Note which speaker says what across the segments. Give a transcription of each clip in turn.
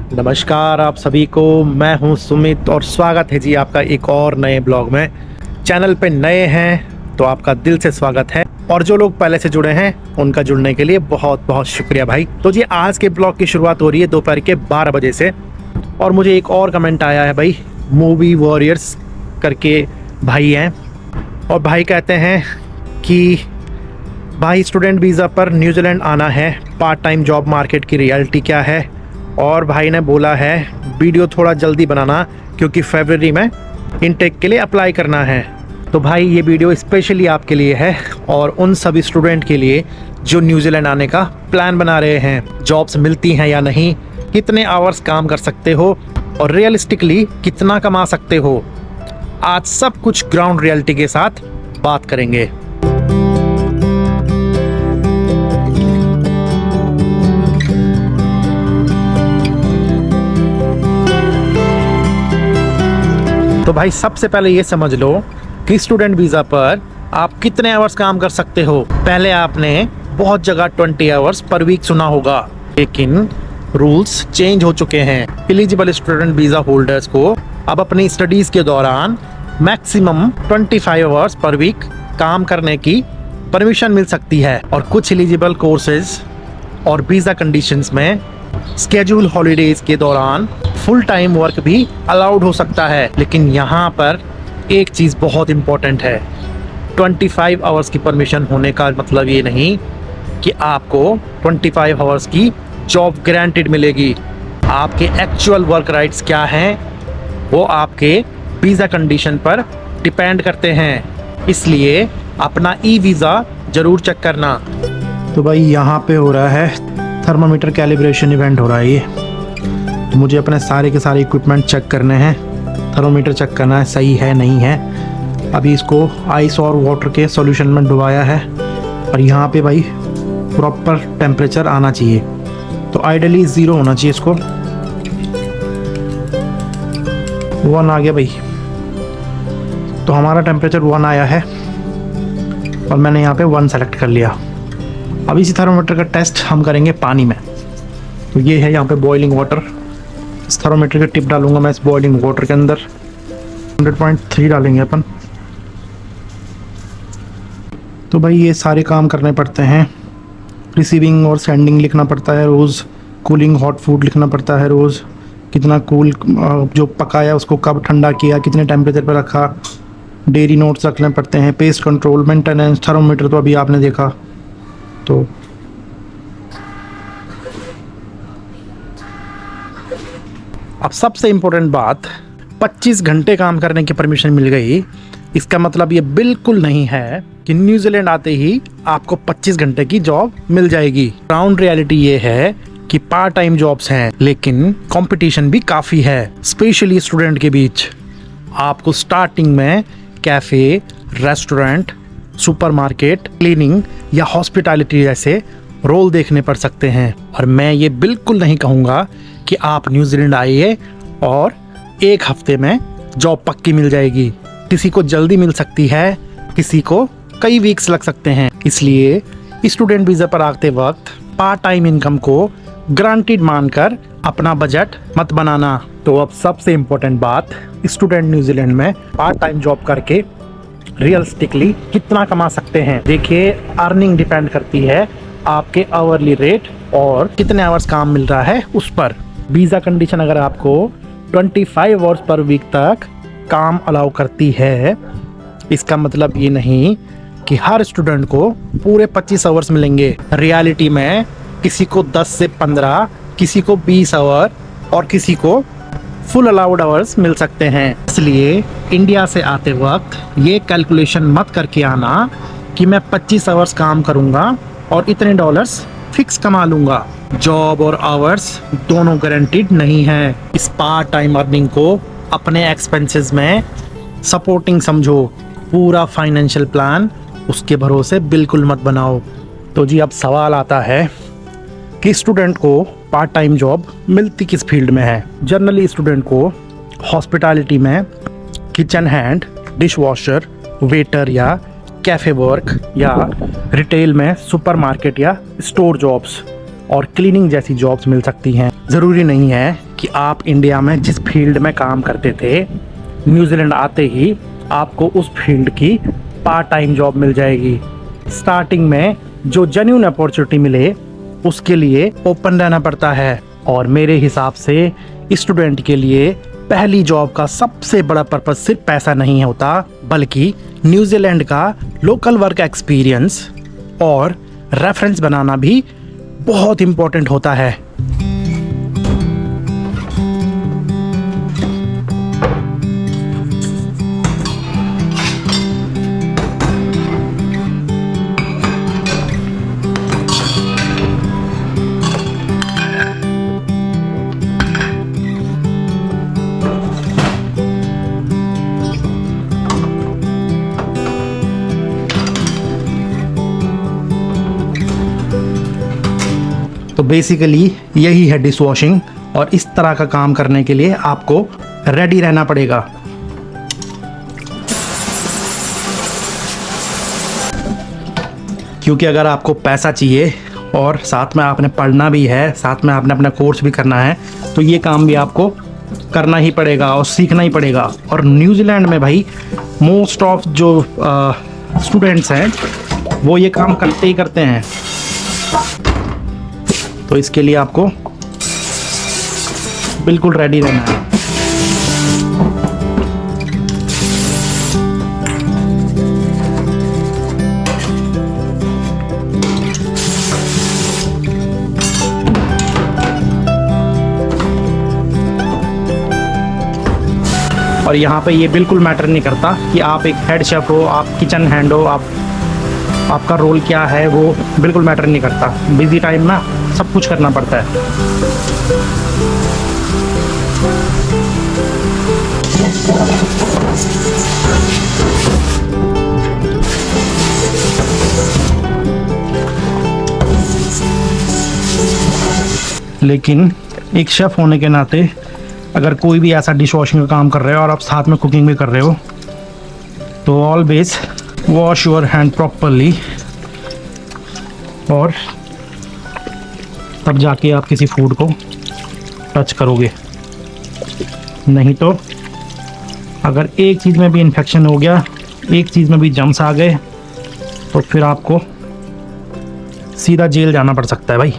Speaker 1: नमस्कार आप सभी को। मैं हूं सुमित और स्वागत है जी आपका एक और नए ब्लॉग में। चैनल पे नए हैं तो आपका दिल से स्वागत है और जो लोग पहले से जुड़े हैं उनका जुड़ने के लिए बहुत बहुत शुक्रिया भाई। तो जी आज के ब्लॉग की शुरुआत हो रही है दोपहर के 12 बजे से और मुझे एक और कमेंट आया है भाई, मूवी वॉरियर्स करके भाई हैं और भाई कहते हैं कि भाई स्टूडेंट वीज़ा पर न्यूजीलैंड आना है, पार्ट टाइम जॉब मार्केट की रियलिटी क्या है। और भाई ने बोला है वीडियो थोड़ा जल्दी बनाना क्योंकि फरवरी में इनटेक के लिए अप्लाई करना है। तो भाई ये वीडियो स्पेशली आपके लिए है और उन सभी स्टूडेंट के लिए जो न्यूजीलैंड आने का प्लान बना रहे हैं। जॉब्स मिलती हैं या नहीं, कितने आवर्स काम कर सकते हो और रियलिस्टिकली कितना कमा सकते हो, आज सब कुछ ग्राउंड रियलिटी के साथ बात करेंगे। तो भाई सबसे पहले ये समझ लो कि स्टूडेंट वीज़ा पर आप कितने आवर्स काम कर सकते हो। पहले आपने बहुत जगह 20 आवर्स पर वीक सुना होगा, लेकिन रूल्स चेंज हो चुके हैं। एलिजिबल स्टूडेंट वीज़ा होल्डर्स को अब अपनी स्टडीज़ के दौरान मैक्सिमम 25 आवर्स पर वीक काम करने की परमिशन मिल सकती है और कुछ एलिजिबल कोर्सेज और वीज़ा कंडीशंस में स्केड्यूल हॉलीडेज के दौरान फुल टाइम वर्क भी अलाउड हो सकता है। लेकिन यहाँ पर एक चीज़ बहुत इम्पोर्टेंट है, 25 आवर्स की परमिशन होने का मतलब ये नहीं कि आपको 25 आवर्स की जॉब गारंटीड मिलेगी। आपके एक्चुअल वर्क राइट्स क्या हैं वो आपके वीज़ा कंडीशन पर डिपेंड करते हैं, इसलिए अपना ई वीज़ा ज़रूर चेक करना। तो भाई यहाँ पे हो रहा है थर्मामीटर कैलिब्रेशन इवेंट हो रहा है ये, तो मुझे अपने सारे के सारे इक्विपमेंट चेक करने हैं, थर्मामीटर चेक करना है सही है नहीं है। अभी इसको आइस और वाटर के सॉल्यूशन में डुबाया है और यहाँ पे भाई प्रॉपर टेम्परेचर आना चाहिए, तो आइडियली 0 होना चाहिए। इसको 1 आ गया भाई, तो हमारा टेम्परेचर 1 आया है और मैंने यहाँ पे 1 सेलेक्ट कर लिया। अब इसी थर्मामीटर का टेस्ट हम करेंगे पानी में। तो ये है यहाँ पे बॉइलिंग वाटर, इस थर्मामीटर की टिप डालूंगा मैं इस बॉइलिंग वाटर के अंदर, 100.3 डालेंगे अपन। तो भाई ये सारे काम करने पड़ते हैं, रिसीविंग और सेंडिंग लिखना पड़ता है रोज़, कूलिंग हॉट फूड लिखना पड़ता है रोज़, कितना कूल जो पकाया उसको कब ठंडा किया, कितने टेम्परेचर पर रखा, डेयरी नोट्स रखने पड़ते हैं, पेस्ट कंट्रोल, मेंटेनेंस, थर्मामीटर तो अभी आपने देखा। तो अब सबसे इम्पोर्टेंट बात, 25 घंटे काम करने की परमिशन मिल गई। इसका मतलब ये बिल्कुल नहीं है कि न्यूजीलैंड आते ही आपको 25 घंटे की जॉब मिल जाएगी। ग्राउंड रियलिटी ये है कि पार्ट टाइम जॉब्स हैं, लेकिन कंपटीशन भी काफ़ी है, स्पेशली स्टूडेंट के बीच। आपको स्टार्टिंग में कैफ़े, रेस्टोरेंट, सुपरमार्केट, क्लीनिंग या हॉस्पिटैलिटी जैसे रोल देखने पड़ सकते हैं। और मैं ये बिल्कुल नहीं कहूँगा कि आप न्यूजीलैंड आइए और एक हफ्ते में जॉब पक्की मिल जाएगी। किसी को जल्दी मिल सकती है, किसी को कई वीक्स लग सकते हैं। इसलिए स्टूडेंट वीज़ा पर आते वक्त पार्ट टाइम इनकम को ग्रांटेड मानकर अपना बजट मत बनाना। तो अब सबसे इम्पोर्टेंट बात, स्टूडेंट न्यूजीलैंड में पार्ट टाइम जॉब करके रियलिस्टिकली कितना कमा सकते हैं। देखिए, अर्निंग डिपेंड करती है आपके आवरली रेट और कितने आवर्स काम मिल रहा है उस पर। वीज़ा कंडीशन अगर आपको 25 आवर्स पर वीक तक काम अलाउ करती है, इसका मतलब ये नहीं कि हर स्टूडेंट को पूरे 25 आवर्स मिलेंगे। रियलिटी में किसी को 10 से 15, किसी को 20 आवर और किसी को फुल अलाउड आवर्स मिल सकते हैं। इसलिए इंडिया से आते वक्त ये कैलकुलेशन मत करके आना कि मैं 25 आवर्स काम करूँगा और इतने डॉलर्स फिक्स कमा लूँगा। जॉब और आवर्स दोनों गारंटीड नहीं है। इस पार्ट टाइम अर्निंग को अपने एक्सपेंसेस में सपोर्टिंग समझो, पूरा फाइनेंशियल प्लान उसके भरोसे बिल्कुल मत बनाओ। तो जी अब सवाल आता है कि स्टूडेंट को पार्ट टाइम जॉब मिलती किस फील्ड में है। जनरली स्टूडेंट को हॉस्पिटैलिटी में kitchen hand, dish washer, waiter या कैफ़े वर्क या रिटेल में सुपरमार्केट या स्टोर जॉब्स और क्लीनिंग जैसी जॉब्स मिल सकती हैं। ज़रूरी नहीं है कि आप इंडिया में जिस फील्ड में काम करते थे, न्यूजीलैंड आते ही आपको उस फील्ड की पार्ट टाइम जॉब मिल जाएगी। स्टार्टिंग में जो जेन्युइन अपॉर्चुनिटी मिले उसके लिए ओपन रहना पड़ता है। और मेरे हिसाब से स्टूडेंट के लिए पहली जॉब का सबसे बड़ा पर्पस सिर्फ पैसा नहीं होता, बल्कि न्यूजीलैंड का लोकल वर्क एक्सपीरियंस और रेफरेंस बनाना भी बहुत इम्पोर्टेंट होता है। तो बेसिकली यही है डिश वॉशिंग, और इस तरह का काम करने के लिए आपको रेडी रहना पड़ेगा। क्योंकि अगर आपको पैसा चाहिए और साथ में आपने पढ़ना भी है, साथ में आपने अपना कोर्स भी करना है, तो ये काम भी आपको करना ही पड़ेगा और सीखना ही पड़ेगा। और न्यूजीलैंड में भाई मोस्ट ऑफ जो स्टूडेंट्स हैं वो ये काम करते ही करते हैं। तो इसके लिए आपको बिल्कुल रेडी रहना है। और यहाँ पे ये बिल्कुल मैटर नहीं करता कि आप एक हेड शेफ हो, आप किचन हैंड हो, आपका रोल क्या है, वो बिल्कुल मैटर नहीं करता। बिजी टाइम में सब कुछ करना पड़ता है। लेकिन एक शेफ होने के नाते अगर कोई भी ऐसा डिश वॉशिंग का काम कर रहे हो और आप साथ में कुकिंग भी कर रहे हो, तो always wash your hand properly, और तब जाके आप किसी फूड को टच करोगे। नहीं तो अगर एक चीज़ में भी इन्फेक्शन हो गया, एक चीज़ में भी जम्स आ गए, तो फिर आपको सीधा जेल जाना पड़ सकता है भाई।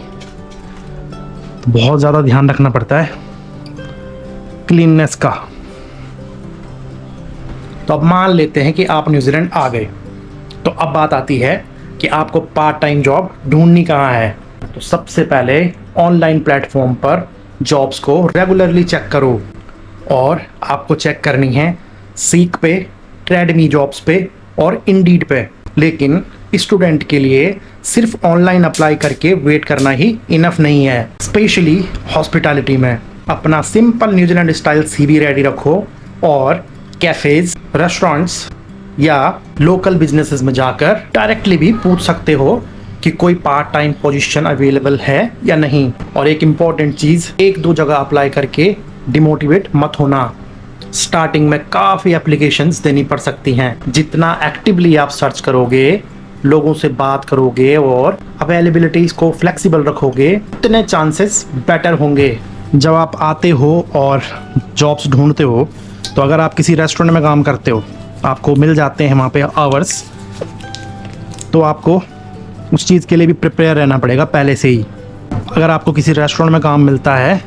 Speaker 1: बहुत ज़्यादा ध्यान रखना पड़ता है क्लीननेस का। तो अब मान लेते हैं कि आप न्यूजीलैंड आ गए, तो अब बात आती है कि आपको पार्ट टाइम जॉब ढूंढनी कहाँ है। तो सबसे पहले ऑनलाइन प्लेटफॉर्म पर जॉब्स को रेगुलरली चेक करो, और आपको चेक करनी है सीक पे, ट्रेडमी जॉब्स पे और इंडीड पे। लेकिन स्टूडेंट के लिए सिर्फ ऑनलाइन अप्लाई करके वेट करना ही इनफ नहीं है। स्पेशली हॉस्पिटैलिटी में अपना simple New Zealand style CV ready रखो, और कैफेज, रेस्टोरेंट्स या लोकल बिजनेसेस में जाकर डायरेक्टली भी पूछ सकते हो कि कोई पार्ट टाइम पोजीशन अवेलेबल है या नहीं। और एक इम्पॉर्टेंट चीज़, एक दो जगह अप्लाई करके डिमोटिवेट मत होना। स्टार्टिंग में काफ़ी एप्लीकेशंस देनी पड़ सकती हैं। जितना एक्टिवली आप सर्च करोगे, लोगों से बात करोगे और अवेलेबिलिटीज़ को फ्लेक्सिबल रखोगे, उतने चांसेस बेटर होंगे। जब आप आते हो और जॉब्स ढूंढते हो, तो अगर आप किसी रेस्टोरेंट में काम करते हो, आपको मिल जाते हैं वहाँ पे आवर्स, तो आपको उस चीज़ के लिए भी प्रिपेयर रहना पड़ेगा पहले से ही। अगर आपको किसी रेस्टोरेंट में काम मिलता है,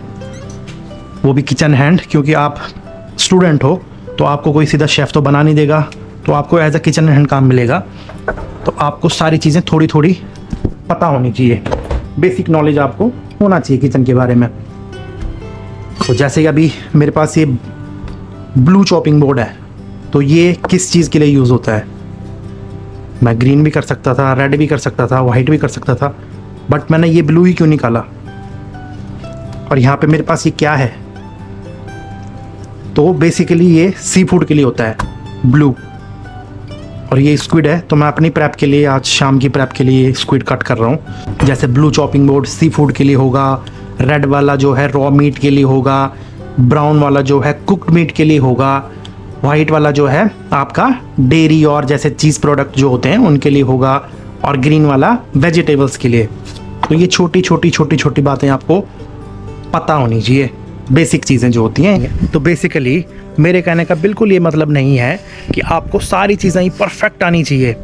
Speaker 1: वो भी किचन हैंड, क्योंकि आप स्टूडेंट हो, तो आपको कोई सीधा शेफ़ तो बना नहीं देगा, तो आपको एज अ किचन हैंड काम मिलेगा। तो आपको सारी चीज़ें थोड़ी थोड़ी पता होनी चाहिए, बेसिक नॉलेज आपको होना चाहिए किचन के बारे में। तो जैसे कि अभी मेरे पास ये ब्लू चॉपिंग बोर्ड है, तो ये किस चीज़ के लिए यूज़ होता है? मैं ग्रीन भी कर सकता था, रेड भी कर सकता था, वाइट भी कर सकता था, बट मैंने ये ब्लू ही क्यों निकाला? और यहाँ पे मेरे पास ये क्या है? तो बेसिकली ये सी फूड के लिए होता है ब्लू, और ये स्क्विड है। तो मैं अपनी प्रेप के लिए, आज शाम की प्रेप के लिए स्क्विड कट कर रहा हूँ। जैसे blue chopping board seafood के लिए होगा, रेड वाला जो है रॉ मीट के लिए होगा, ब्राउन वाला जो है कुक्ड मीट के लिए होगा, वाइट वाला जो है आपका डेयरी और जैसे चीज़ प्रोडक्ट जो होते हैं उनके लिए होगा, और ग्रीन वाला वेजिटेबल्स के लिए। तो ये छोटी छोटी बातें आपको पता होनी चाहिए। बेसिक चीज़ें जो होती हैं। तो बेसिकली मेरे कहने का बिल्कुल ये मतलब नहीं है कि आपको सारी चीज़ें ही परफेक्ट आनी चाहिए,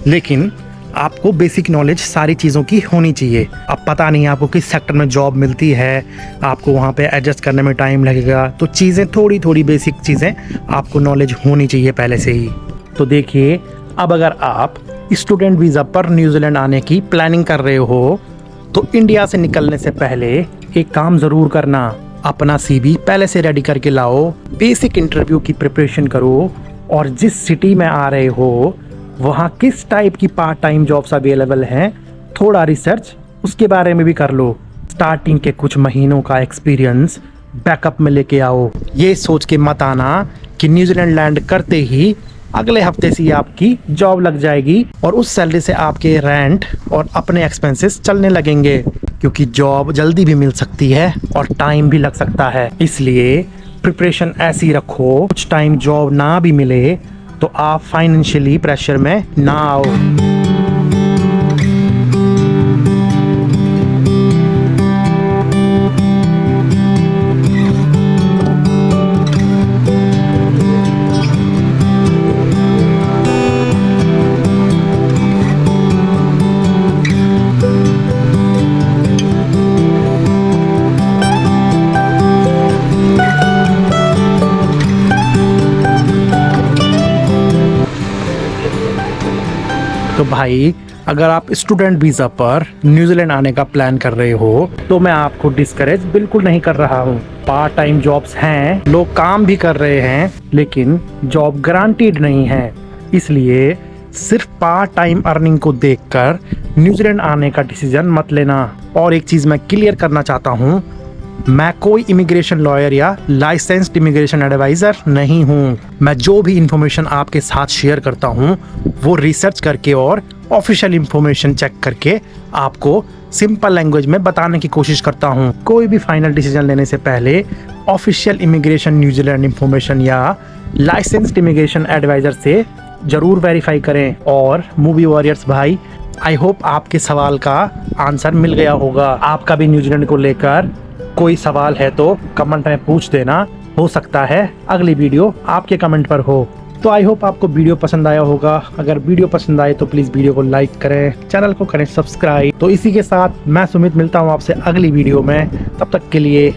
Speaker 1: लेकिन आपको बेसिक नॉलेज सारी चीज़ों की होनी चाहिए। अब पता नहीं आपको किस सेक्टर में जॉब मिलती है, आपको वहाँ पे एडजस्ट करने में टाइम लगेगा, तो चीज़ें थोड़ी थोड़ी बेसिक चीज़ें आपको नॉलेज होनी चाहिए पहले से ही। तो देखिए, अब अगर आप स्टूडेंट वीज़ा पर न्यूजीलैंड आने की प्लानिंग कर रहे हो तो इंडिया से निकलने से पहले एक काम ज़रूर करना, अपना CV पहले से रेडी करके लाओ, बेसिक इंटरव्यू की प्रिपरेशन करो, और जिस सिटी में आ रहे हो वहाँ किस टाइप की पार्ट टाइम जॉब्स अवेलेबल हैं थोड़ा रिसर्च उसके बारे में भी कर लो। स्टार्टिंग के कुछ महीनों का एक्सपीरियंस बैकअप में लेके आओ। ये सोच के मत आना कि न्यूजीलैंड लैंड करते ही अगले हफ्ते से ही आपकी जॉब लग जाएगी और उस सैलरी से आपके रेंट और अपने एक्सपेंसेस चलने लगेंगे, क्योंकि जॉब जल्दी भी मिल सकती है और टाइम भी लग सकता है। इसलिए प्रिपरेशन ऐसी रखो, कुछ टाइम जॉब ना भी मिले तो आप फाइनेंशियली प्रेशर में ना आओ। तो भाई, अगर आप स्टूडेंट वीज़ा पर न्यूजीलैंड आने का प्लान कर रहे हो तो मैं आपको डिस्करेज बिल्कुल नहीं कर रहा हूँ। पार्ट टाइम जॉब्स हैं, लोग काम भी कर रहे हैं, लेकिन जॉब गारंटीड नहीं है। इसलिए सिर्फ पार्ट टाइम अर्निंग को देखकर न्यूजीलैंड आने का डिसीजन मत लेना। और एक चीज़ मैं क्लियर करना चाहता हूँ, मैं कोई इमिग्रेशन लॉयर या लाइसेंस्ड इमिग्रेशन एडवाइज़र नहीं हूँ। मैं जो भी इंफॉर्मेशन आपके साथ शेयर करता हूँ वो रिसर्च करके और ऑफिशियल इंफॉर्मेशन चेक करके आपको सिंपल लैंग्वेज में बताने की कोशिश करता हूँ। कोई भी फाइनल डिसीजन लेने से पहले ऑफिशियल इमिग्रेशन न्यूजीलैंड इंफॉर्मेशन या लाइसेंस्ड इमिग्रेशन एडवाइज़र से ज़रूर वेरीफाई करें। और मूवी वॉरियर्स भाई, आई होप आपके सवाल का आंसर मिल गया होगा। आपका भी न्यूजीलैंड को लेकर कोई सवाल है तो कमेंट में पूछ देना, हो सकता है अगली वीडियो आपके कमेंट पर हो। तो आई होप आपको वीडियो पसंद आया होगा। अगर वीडियो पसंद आए तो प्लीज़ वीडियो को लाइक करें, चैनल को करें सब्सक्राइब। तो इसी के साथ मैं सुमित मिलता हूँ आपसे अगली वीडियो में, तब तक के लिए